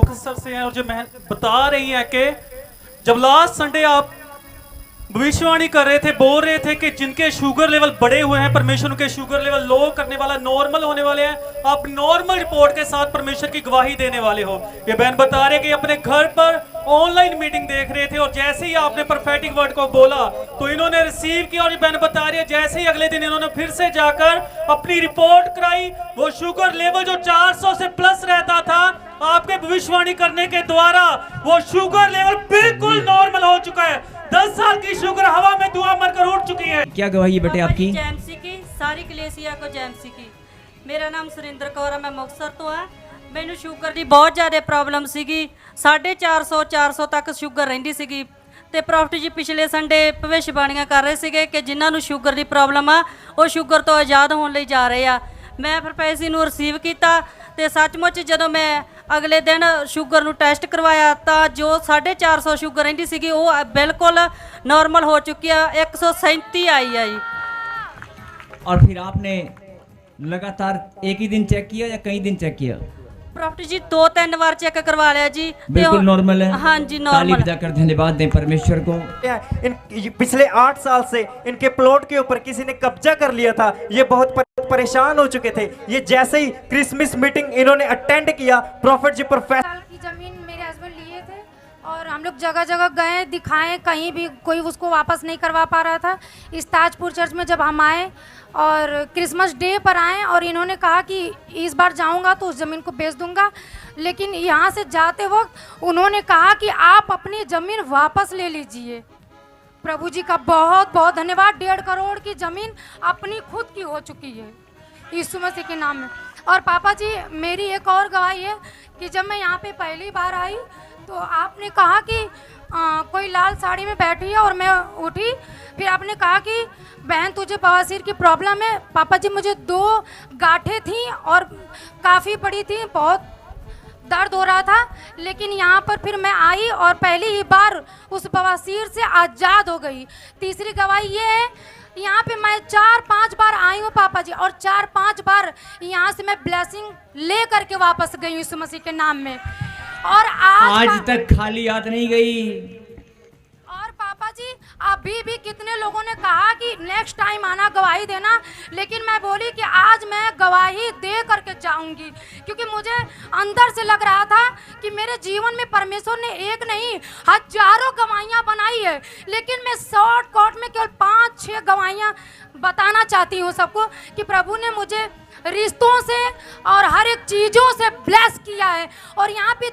अमृतसर से हैं और जो बता रही हैं कि जब लास्ट संडे आप भविष्यवाणी कर रहे थे, बोल रहे थे कि जिनके शुगर लेवल बढ़े हुए हैं परमेश्वर उनके शुगर लेवल लो करने वाला, नॉर्मल होने वाले हैं। आप नॉर्मल रिपोर्ट के साथ परमेश्वर की गवाही देने वाले हो। ये बहन बता रहे कि अपने घर पर ऑनलाइन मीटिंग देख रहे थे और जैसे ही आपने प्रोफेटिक वर्ड को बोला तो इन्होंने रिसीव किया। और ये बहन बता रही है जैसे ही अगले दिन इन्होंने फिर से जाकर अपनी रिपोर्ट कराई, वो शुगर लेवल जो 400 से प्लस रहता था, आपके भविष्यवाणी करने के द्वारा वो शुगर लेवल बिल्कुल नॉर्मल हो चुका है। 10 साल की शुगर हवा में धुआं मरकर उठ चुकी है। क्या गवाही है बेटे आपकी? जैमसी की सारी कलेसिया को जैमसी की। मेरा नाम सुरिंदर कौर है, मैं मुक्तसर तो है। मैनू शुगर की बहुत ज़्यादा प्रॉब्लम सीगी, 450 तक शुगर रहिंदी सीगी। ते प्रॉफिट जी पिछले संडे भविष्यवाणियां कर रहे सीगे कि जिन्हां नू शुगर की प्रॉब्लम आ वो शुगर तो आज़ाद होने लई जा रहे आ। मैं फिर पैसे नू रिसीव किया ते सचमुच जदों मैं अगले दिन शुगर नू टेस्ट करवाया तो जो 450 शुगर रहिंदी सीगी वो बिल्कुल नॉर्मल हो चुकी है, 137 आई है जी। और फिर आपने लगातार एक ही दिन चेक किया या कई दिन चेक किया? प्रॉफिट जी 2-3 बार चेक करवा लिया जी। बिल्कुल नॉर्मल है। हाँ जी नॉर्मल। ताली बजाकर धन्यवाद दें परमेश्वर को। पिछले 8 साल से इनके प्लॉट के ऊपर किसी ने कब्जा कर लिया था। ये बहुत परेशान हो चुके थे। ये जैसे ही क्रिसमस मीटिंग इन्होंने अटेंड किया, प्रॉफिट जी साल की जमीन मेरे हस्बैंड लिए थे और हम लोग जगह जगह गए, दिखाएं, कहीं भी कोई उसको वापस नहीं करवा पा रहा था। इस ताजपुर चर्च में जब हम आए और क्रिसमस डे पर आए और इन्होंने कहा कि इस बार जाऊंगा तो उस ज़मीन को बेच दूंगा, लेकिन यहाँ से जाते वक्त उन्होंने कहा कि आप अपनी ज़मीन वापस ले लीजिए। प्रभु जी का बहुत बहुत धन्यवाद। 1.5 करोड़ की ज़मीन अपनी खुद की हो चुकी है यीशु मसीह के नाम में। और पापा जी मेरी एक और गवाही है कि जब मैं यहाँ पे पहली बार आई तो आपने कहा कि कोई लाल साड़ी में बैठी है और मैं उठी, फिर आपने कहा कि बहन तुझे बवासीर की प्रॉब्लम है। पापा जी मुझे 2 गांठें थी और काफ़ी बड़ी थी, बहुत दर्द हो रहा था, लेकिन यहाँ पर फिर मैं आई और पहली ही बार उस बवासीर से आज़ाद हो गई। तीसरी गवाही ये है, यहाँ पे मैं 4-5 बार आई हूँ पापा जी और 4-5 बार यहाँ से मैं ब्लेसिंग ले करके वापस गई यीशु मसीह के नाम में। और आज तक खाली याद नहीं गई। और पापा जी अभी भी कितने लोगों ने कहा कि नेक्स्ट टाइम आना गवाही देना, लेकिन मैं बोली कि आज मैं गवाही दे करके जाऊंगी, क्योंकि मुझे अंदर से लग रहा था कि मेरे जीवन में परमेश्वर ने एक नहीं हजारों गवाहियां बनाई है, लेकिन मैं शॉर्टकट में केवल 5-6 गवाहियां बताना चाहती हूँ सबको कि प्रभु ने मुझे रिश्तों से और हर एक चीज़ों से ब्लेस किया है। और यहाँ पे